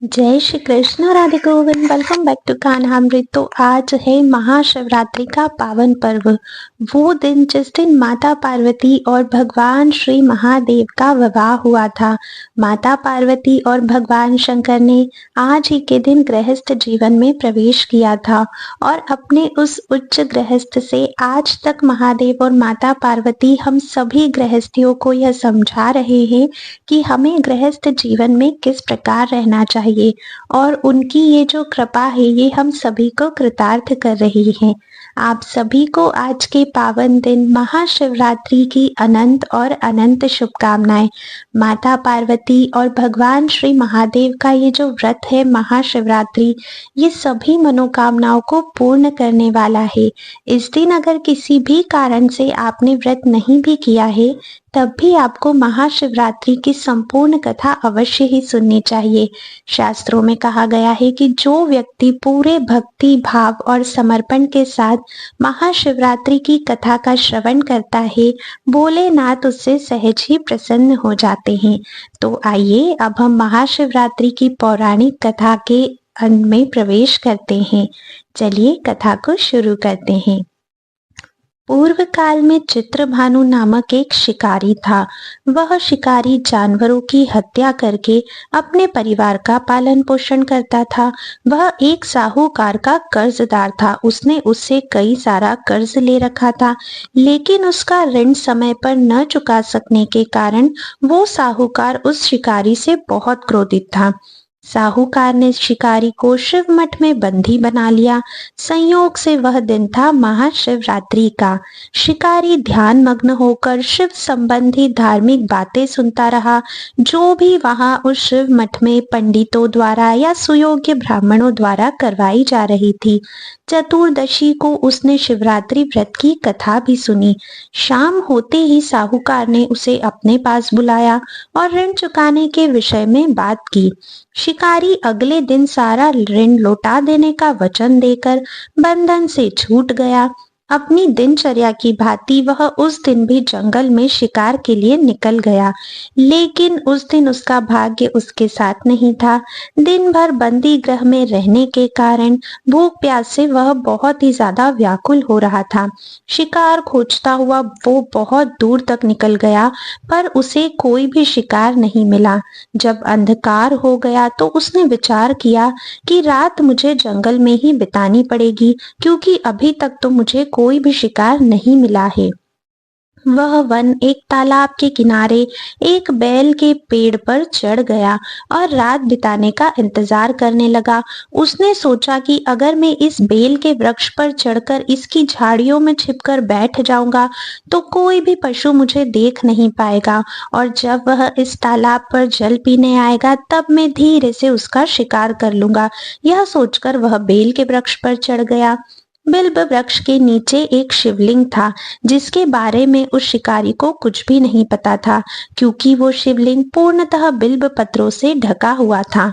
जय Shri Krishna Radhe Govind. Welcome back to Kanhamrit. तो आज है महाशिवरात्रि का पावन पर्व, वो दिन जिस दिन माता पार्वती और भगवान श्री महादेव का विवाह हुआ था। माता पार्वती और भगवान शंकर ने आज ही के दिन गृहस्थ जीवन में प्रवेश किया था और अपने उस उच्च गृहस्थ से आज तक महादेव और माता पार्वती हम सभी गृहस्थियों को यह समझा रहे हैं कि हमें गृहस्थ जीवन में किस प्रकार रहना चाहिए और उनकी ये जो कृपा है ये हम सभी को कृतार्थ कर रही है। आप सभी को आज के पावन दिन महाशिवरात्रि की अनंत और अनंत शुभकामनाएं। माता पार्वती और भगवान श्री महादेव का ये जो व्रत है महाशिवरात्रि, ये सभी मनोकामनाओं को पूर्ण करने वाला है। इस दिन अगर किसी भी कारण से आपने व्रत नहीं भी किया है तब भी आपको महाशिवरात्रि की संपूर्ण कथा अवश्य ही सुननी चाहिए। शास्त्रों में कहा गया है कि जो व्यक्ति पूरे भक्ति भाव और समर्पण के साथ महाशिवरात्रि की कथा का श्रवण करता है, भोलेनाथ उससे सहज ही प्रसन्न हो जाते हैं। तो आइए अब हम महाशिवरात्रि की पौराणिक कथा के अंत में प्रवेश करते हैं। चलिए कथा को शुरू करते हैं। पूर्व काल में चित्रभानु नामक एक शिकारी था। वह शिकारी जानवरों की हत्या करके अपने परिवार का पालन पोषण करता था। वह एक साहूकार का कर्जदार था। उसने उससे कई सारा कर्ज ले रखा था, लेकिन उसका ऋण समय पर न चुका सकने के कारण वो साहूकार उस शिकारी से बहुत क्रोधित था। साहूकार ने शिकारी को शिव मठ में बंदी बना लिया। संयोग से वह दिन था महाशिवरात्रि का। शिकारी ध्यान मग्न होकर शिव संबंधी धार्मिक बातें सुनता रहा, जो भी वहां उस शिव मठ में पंडितों द्वारा या सुयोग्य ब्राह्मणों द्वारा करवाई जा रही थी। चतुर्दशी को उसने शिवरात्रि व्रत की कथा भी सुनी। शाम होते ही साहूकार ने उसे अपने पास बुलाया और ऋण चुकाने के विषय में बात की। शिकारी अगले दिन सारा ऋण लौटा देने का वचन देकर बंधन से छूट गया। अपनी दिनचर्या की भांति वह उस दिन भी जंगल में शिकार के लिए निकल गया, लेकिन उस दिन उसका भाग्य उसके साथ नहीं था। दिन भर बंदी गृह में रहने के कारण भूख प्यास से वह बहुत ही ज्यादा व्याकुल हो रहा था। शिकार खोजता हुआ वो बहुत दूर तक निकल गया, पर उसे कोई भी शिकार नहीं मिला। जब अंधकार हो गया तो उसने विचार किया कि रात मुझे जंगल में ही बितानी पड़ेगी, क्योंकि अभी तक तो मुझे कोई भी शिकार नहीं मिला है। वह वन एक तालाब के किनारे एक बेल के पेड़ पर चढ़ गया और रात बिताने का इंतजार करने लगा। उसने सोचा कि अगर मैं इस बेल के वृक्ष पर चढ़कर इसकी झाड़ियों में छिपकर बैठ जाऊंगा तो कोई भी पशु मुझे देख नहीं पाएगा, और जब वह इस तालाब पर जल पीने आएगा तब मैं धीरे से उसका शिकार कर लूंगा। यह सोचकर वह बेल के वृक्ष पर चढ़ गया। बिल्व वृक्ष के नीचे एक शिवलिंग था, जिसके बारे में उस शिकारी को कुछ भी नहीं पता था, क्योंकि वो शिवलिंग पूर्णतः बिल्व पत्रों से ढका हुआ था।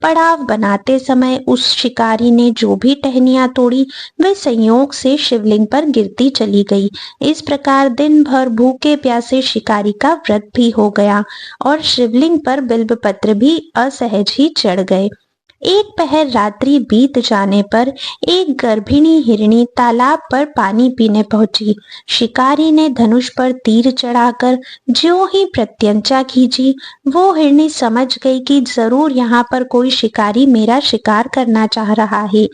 पड़ाव बनाते समय उस शिकारी ने जो भी टहनियां तोड़ी वे संयोग से शिवलिंग पर गिरती चली गई। इस प्रकार दिन भर भूखे प्यासे शिकारी का व्रत भी हो गया और शिवलिंग पर बिल्व पत्र भी असहज ही चढ़ गए। एक पहर रात्रि बीत जाने पर एक गर्भिणी हिरणी तालाब पर पानी पीने पहुंची। शिकारी ने धनुष पर तीर चढ़ाकर ज्यों ही प्रत्यंचा खींची, वो हिरणी समझ गई कि जरूर यहाँ पर कोई शिकारी मेरा शिकार करना चाह रहा है।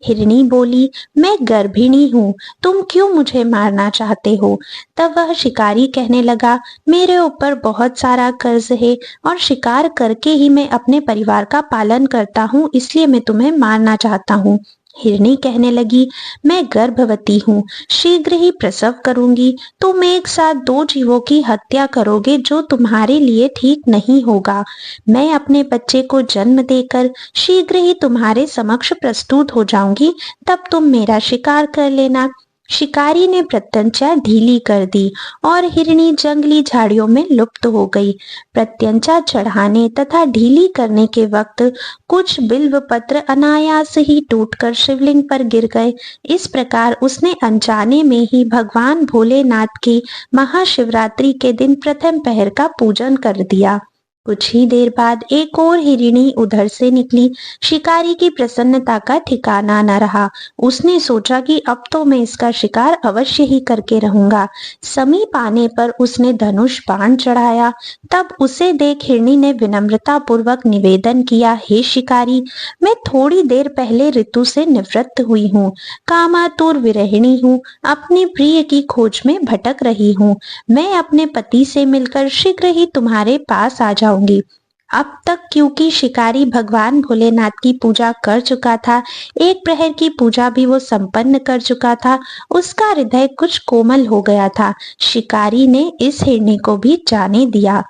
हिरणी बोली, मैं गर्भिणी हूँ, तुम क्यों मुझे मारना चाहते हो? तब वह शिकारी कहने लगा, मेरे ऊपर बहुत सारा कर्ज है और शिकार करके ही मैं अपने परिवार का पालन करता हूँ, इसलिए मैं तुम्हें मारना चाहता हूँ। हिरणी कहने लगी, मैं गर्भवती हूँ, शीघ्र ही प्रसव करूंगी। तुम एक साथ दो जीवों की हत्या करोगे, जो तुम्हारे लिए ठीक नहीं होगा। मैं अपने बच्चे को जन्म देकर शीघ्र ही तुम्हारे समक्ष प्रस्तुत हो जाऊंगी, तब तुम मेरा शिकार कर लेना। शिकारी ने प्रत्यंचा ढीली कर दी और हिरणी जंगली झाड़ियों में लुप्त हो गई। प्रत्यंचा चढ़ाने तथा ढीली करने के वक्त कुछ बिल्व पत्र अनायास ही टूटकर शिवलिंग पर गिर गए। इस प्रकार उसने अनजाने में ही भगवान भोलेनाथ की महाशिवरात्रि के दिन प्रथम पहर का पूजन कर दिया। कुछ ही देर बाद एक और हिरणी उधर से निकली। शिकारी की प्रसन्नता का ठिकाना न रहा। उसने सोचा कि अब तो मैं इसका शिकार अवश्य ही करके रहूंगा। समीप आने पर उसने धनुष बाण चढ़ाया। तब उसे देख हिरणी ने विनम्रता पूर्वक निवेदन किया, हे शिकारी, मैं थोड़ी देर पहले ऋतु से निवृत्त हुई हूँ। कामातुर विरहिणी हूँ, अपने प्रिय की खोज में भटक रही हूँ। मैं अपने पति से मिलकर शीघ्र ही तुम्हारे पास आ जाऊंगी। अब तक क्योंकि शिकारी भगवान भोलेनाथ की पूजा कर चुका था, एक प्रहर की पूजा भी वो संपन्न कर चुका था, उसका हृदय कुछ कोमल हो गया था। शिकारी ने इस हिरणी को भी जाने दिया।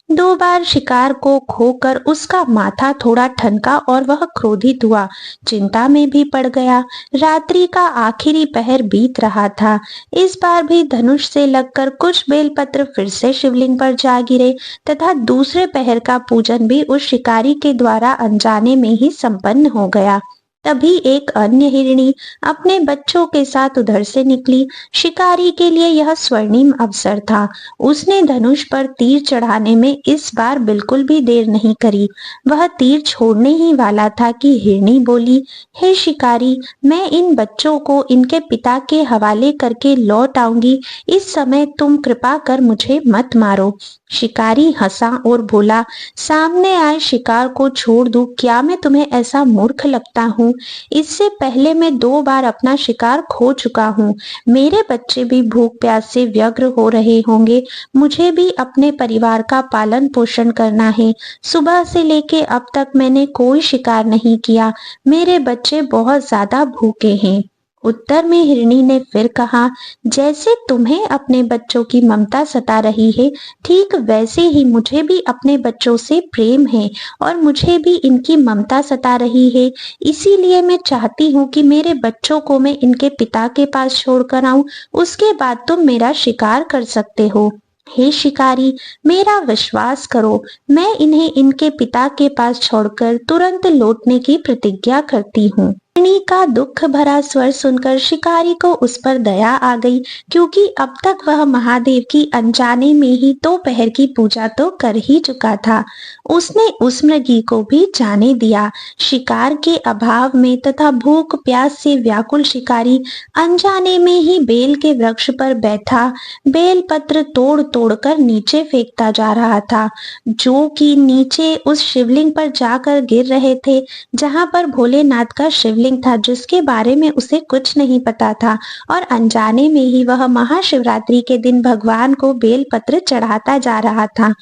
2 बार शिकार को खोकर उसका माथा थोड़ा ठनका और वह क्रोधित हुआ, चिंता में भी पड़ गया। रात्रि का आखिरी पहर बीत रहा था। इस बार भी धनुष से लगकर कुछ बेलपत्र फिर से शिवलिंग पर जा गिरे तथा दूसरे पहर का पूजन भी उस शिकारी के द्वारा अनजाने में ही संपन्न हो गया। तभी एक अन्य हिरणी अपने बच्चों के साथ उधर से निकली। शिकारी के लिए यह स्वर्णिम अवसर था। उसने धनुष पर तीर चढ़ाने में इस बार बिल्कुल भी देर नहीं करी। वह तीर छोड़ने ही वाला था कि हिरणी बोली, हे शिकारी, मैं इन बच्चों को इनके पिता के हवाले करके लौट आऊंगी। इस समय तुम कृपा कर मुझे मत मारो। शिकारी हंसा और बोला, सामने आए शिकार को छोड़ दूं, क्या मैं तुम्हें ऐसा मूर्ख लगता हूँ? इससे पहले मैं 2 बार अपना शिकार खो चुका हूँ। मेरे बच्चे भी भूख प्यास से व्यग्र हो रहे होंगे। मुझे भी अपने परिवार का पालन पोषण करना है। सुबह से लेके अब तक मैंने कोई शिकार नहीं किया। मेरे बच्चे बहुत ज्यादा भूखे हैं। उत्तर में हिरणी ने फिर कहा, जैसे तुम्हें अपने बच्चों की ममता सता रही है, ठीक वैसे ही मुझे भी अपने बच्चों से प्रेम है और मुझे भी इनकी ममता सता रही है। इसीलिए मैं चाहती हूँ कि मेरे बच्चों को मैं इनके पिता के पास छोड़कर आऊं, उसके बाद तुम मेरा शिकार कर सकते हो। हे शिकारी, मेरा विश्वास करो, मैं इन्हें इनके पिता के पास छोड़कर तुरंत लौटने की प्रतिज्ञा करती हूँ। हिरणी का दुख भरा स्वर सुनकर शिकारी को उस पर दया आ गई, क्योंकि अब तक वह महादेव की अनजाने में ही दोपहर की पूजा तो कर ही चुका था। उसने उस मृगी को भी जाने दिया। शिकार के अभाव में तथा भूख प्यास से व्याकुल शिकारी अनजाने में ही बेल के वृक्ष पर बैठा बेल पत्र तोड़ तोड़ कर नीचे फेंकता जा रहा था, जो कि नीचे उस शिवलिंग पर जाकर गिर रहे थे, जहां पर भोलेनाथ का शिवलिंग था, जिसके बारे में उसे कुछ नहीं पता था। और अनजाने में ही वह महाशिवरात्रि के दिन भगवान को बेलपत्र चढ़ाता जा रहा था।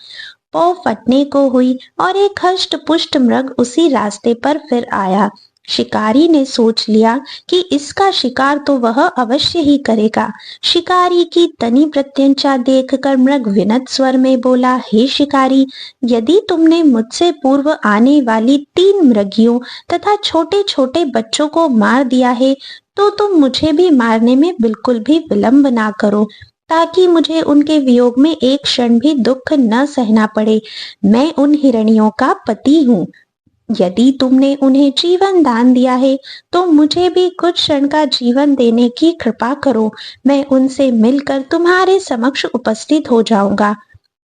पौ फटने को हुई और एक हष्ट पुष्ट मृग उसी रास्ते पर फिर आया। शिकारी ने सोच लिया कि इसका शिकार तो वह अवश्य ही करेगा। शिकारी की तनी प्रत्यंचा देखकर मृग विनत स्वर में बोला, हे शिकारी, यदि तुमने मुझसे पूर्व आने वाली 3 मृगियों तथा छोटे छोटे बच्चों को मार दिया है, तो तुम मुझे भी मारने में बिल्कुल भी विलंब ना करो, ताकि मुझे उनके वियोग में एक क्षण भी दुख न सहना पड़े। मैं उन हिरणियों का पति हूँ। यदि तुमने उन्हें जीवन दान दिया है, तो मुझे भी कुछ क्षण का जीवन देने की कृपा करो। मैं उनसे मिलकर तुम्हारे समक्ष उपस्थित हो जाऊंगा।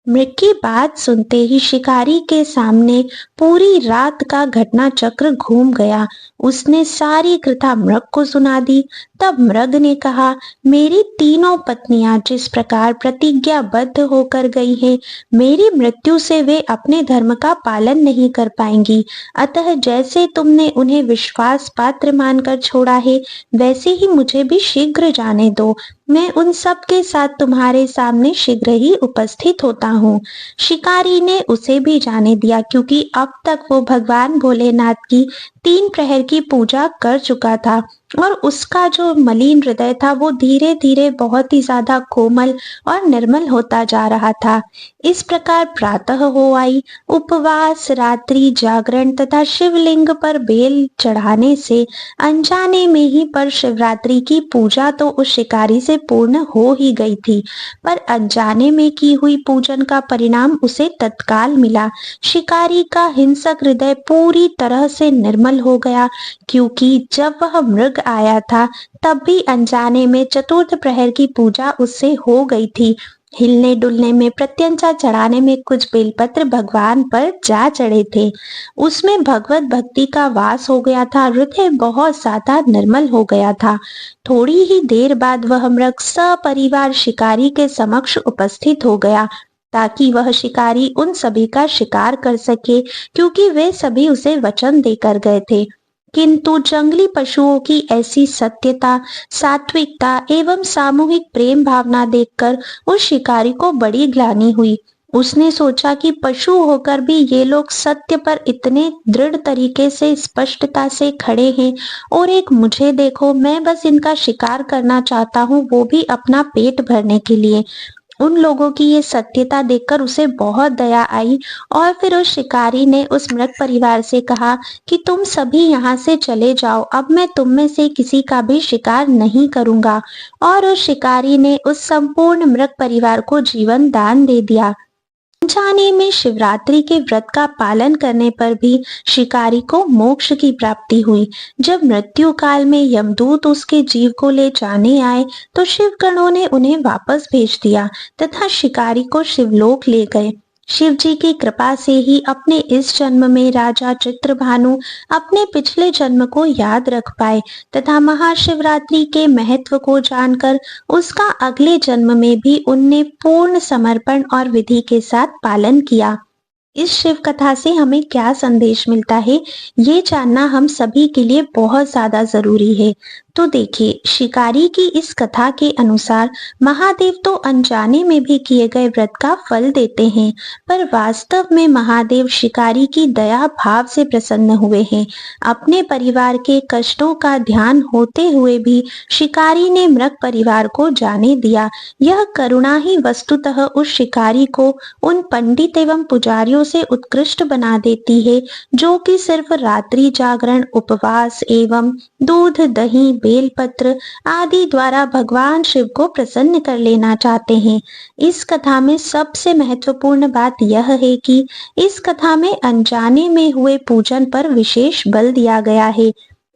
मृग की बात सुनते ही शिकारी के सामने पूरी रात का घटना चक्र घूम गया। उसने सारी कथा मृग को सुना दी। तब मृग ने कहा, मेरी तीनों पत्नियां जिस प्रकार प्रतिज्ञाबद्ध होकर गई हैं, मेरी मृत्यु से वे अपने धर्म का पालन नहीं कर पाएंगी। अतः जैसे तुमने उन्हें विश्वास पात्र मानकर छोड़ा है, वैसे ही मुझे भी शीघ्र जाने दो। मैं उन सब के साथ तुम्हारे सामने शीघ्र ही उपस्थित होता हूँ। शिकारी ने उसे भी जाने दिया, क्योंकि अब तक वो भगवान भोलेनाथ की 3 प्रहर की पूजा कर चुका था और उसका जो मलिन हृदय था वो धीरे धीरे बहुत ही ज्यादा कोमल और निर्मल होता जा रहा था। इस प्रकार प्रातः हो आई। उपवास, रात्रि जागरण तथा शिवलिंग पर बेल चढ़ाने से अनजाने में ही पर शिवरात्रि की पूजा तो उस शिकारी से पूर्ण हो ही गई थी, पर अनजाने में की हुई पूजन का परिणाम उसे तत्काल मिला। शिकारी का हिंसक हृदय पूरी तरह से निर्मल हो गया, क्योंकि जब वह मृग आया था तब भी अनजाने में चतुर्थ प्रहर की पूजा उससे हो गई थी। हिलने डुलने में, प्रत्यंचा चढ़ाने में कुछ बेलपत्र भगवान पर जा चढ़े थे। उसमें भगवत भक्ति का वास हो गया था। हृदय बहुत ज्यादा निर्मल हो गया था। थोड़ी ही देर बाद वह मृग सपरिवार शिकारी के समक्ष उपस्थित हो गया, ताकि वह शिकारी उन सभी का शिकार कर सके, क्योंकि वे सभी उसे वचन देकर गए थे। किंतु जंगली पशुओं की ऐसी सत्यता, सात्विकता एवं सामूहिक प्रेम भावना देखकर उस शिकारी को बड़ी ग्लानि हुई। उसने सोचा कि पशु होकर भी ये लोग सत्य पर इतने दृढ़ तरीके से स्पष्टता से खड़े हैं, और एक मुझे देखो, मैं बस इनका शिकार करना चाहता हूँ, वो भी अपना पेट भरने के लिए। उन लोगों की ये सत्यता देखकर उसे बहुत दया आई, और फिर उस शिकारी ने उस मृग परिवार से कहा कि तुम सभी यहाँ से चले जाओ, अब मैं तुम में से किसी का भी शिकार नहीं करूंगा। और उस शिकारी ने उस संपूर्ण मृग परिवार को जीवन दान दे दिया। अनजाने में शिवरात्रि के व्रत का पालन करने पर भी शिकारी को मोक्ष की प्राप्ति हुई। जब मृत्यु काल में यमदूत उसके जीव को ले जाने आए, तो शिवगणों ने उन्हें वापस भेज दिया तथा शिकारी को शिवलोक ले गए। शिव जी की कृपा से ही अपने इस जन्म में राजा चित्रभानु अपने पिछले जन्म को याद रख पाए तथा महाशिवरात्रि के महत्व को जानकर उसका अगले जन्म में भी उनने पूर्ण समर्पण और विधि के साथ पालन किया। इस शिव कथा से हमें क्या संदेश मिलता है, ये जानना हम सभी के लिए बहुत ज्यादा जरूरी है। तो देखिए, शिकारी की इस कथा के अनुसार महादेव तो अनजाने में भी किए गए व्रत का फल देते हैं, पर वास्तव में महादेव शिकारी की दया भाव से प्रसन्न हुए हैं। अपने परिवार के कष्टों का ध्यान होते हुए भी शिकारी ने मृग परिवार को जाने दिया। यह करुणा ही वस्तुतः उस शिकारी को उन पंडित एवं पुजारियों से उत्कृष्ट बना देती है, जो कि सिर्फ रात्रि जागरण, उपवास एवं दूध, दही, बेलपत्र आदि द्वारा भगवान शिव को प्रसन्न कर लेना चाहते हैं। इस कथा में सबसे महत्वपूर्ण बात यह है कि इस कथा में अनजाने में हुए पूजन पर विशेष बल दिया गया है।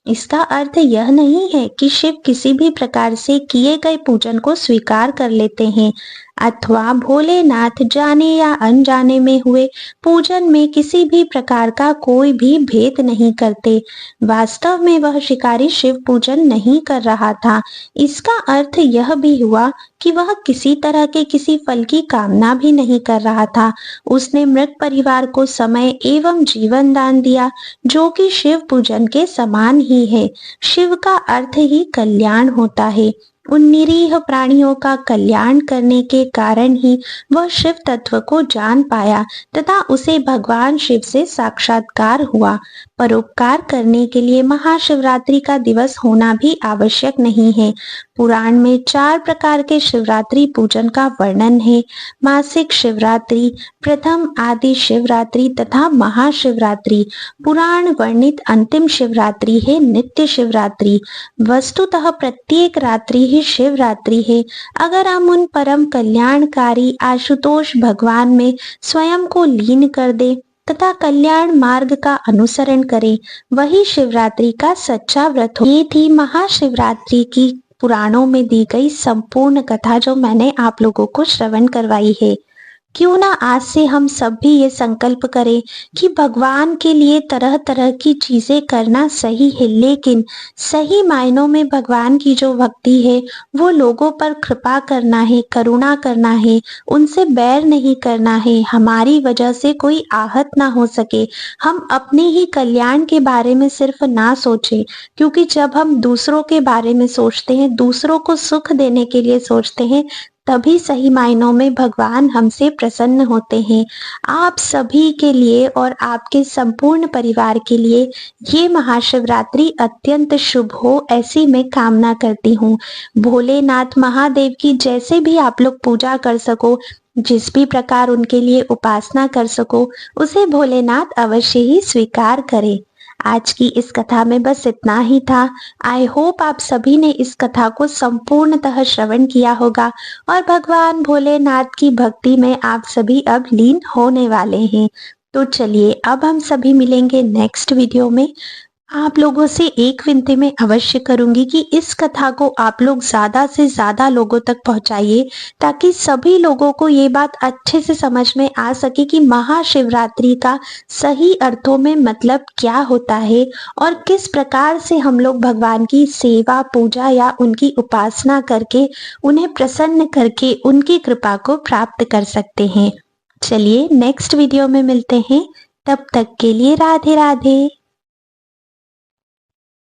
इसका अर्थ यह नहीं है कि शिव किसी भी प्रकार से किए गए पूजन को स्वीकार कर लेते हैं, अथवा भोलेनाथ जाने या अनजाने में हुए पूजन में किसी भी प्रकार का कोई भी भेद नहीं करते। वास्तव में वह शिकारी शिव पूजन नहीं कर रहा था। इसका अर्थ यह भी हुआ कि वह किसी तरह के किसी फल की कामना भी नहीं कर रहा था। उसने मृग परिवार को समय एवं जीवन दान दिया, जो कि शिव पूजन के समान ही है। शिव का अर्थ ही कल्याण होता है। उन निरीह प्राणियों का कल्याण करने के कारण ही वह शिव तत्व को जान पाया तथा उसे भगवान शिव से साक्षात्कार हुआ। परोपकार करने के लिए महाशिवरात्रि का दिवस होना भी आवश्यक नहीं है। पुराण में 4 प्रकार के शिवरात्रि पूजन का वर्णन है: मासिक शिवरात्रि, प्रथम आदि शिवरात्रि तथा महाशिवरात्रि। पुराण वर्णित अंतिम शिवरात्रि है नित्य शिवरात्रि। वस्तुतः प्रत्येक रात्रि ही शिवरात्रि है। अगर हम उन परम कल्याणकारी आशुतोष भगवान में स्वयं को लीन कर दे तथा कल्याण मार्ग का अनुसरण करें, वही शिवरात्रि का सच्चा व्रत हो। ये थी महाशिवरात्रि की पुराणों में दी गई संपूर्ण कथा, जो मैंने आप लोगों को श्रवण करवाई है। क्यों ना आज से हम सब भी ये संकल्प करें कि भगवान के लिए तरह तरह की चीजें करना सही है, लेकिन सही मायनों में भगवान की जो भक्ति है वो लोगों पर कृपा करना है, करुणा करना है, उनसे बैर नहीं करना है, हमारी वजह से कोई आहत ना हो सके। हम अपने ही कल्याण के बारे में सिर्फ ना सोचें, क्योंकि जब हम दूसरों के बारे में सोचते हैं, दूसरों को सुख देने के लिए सोचते हैं, तभी सही मायनों में भगवान हमसे प्रसन्न होते हैं। आप सभी के लिए और आपके संपूर्ण परिवार के लिए ये महाशिवरात्रि अत्यंत शुभ हो, ऐसी मैं कामना करती हूँ। भोलेनाथ महादेव की जैसे भी आप लोग पूजा कर सको, जिस भी प्रकार उनके लिए उपासना कर सको, उसे भोलेनाथ अवश्य ही स्वीकार करे। आज की इस कथा में बस इतना ही था। आई होप आप सभी ने इस कथा को संपूर्णतः श्रवण किया होगा और भगवान भोलेनाथ की भक्ति में आप सभी अब लीन होने वाले हैं। तो चलिए, अब हम सभी मिलेंगे नेक्स्ट वीडियो में। आप लोगों से एक विनती मैं अवश्य करूंगी कि इस कथा को आप लोग ज़्यादा से ज़्यादा लोगों तक पहुंचाइए, ताकि सभी लोगों को ये बात अच्छे से समझ में आ सके कि महाशिवरात्रि का सही अर्थों में मतलब क्या होता है और किस प्रकार से हम लोग भगवान की सेवा, पूजा या उनकी उपासना करके, उन्हें प्रसन्न करके उनकी कृपा को प्राप्त कर सकते हैं। चलिए नेक्स्ट वीडियो में मिलते हैं, तब तक के लिए राधे राधे।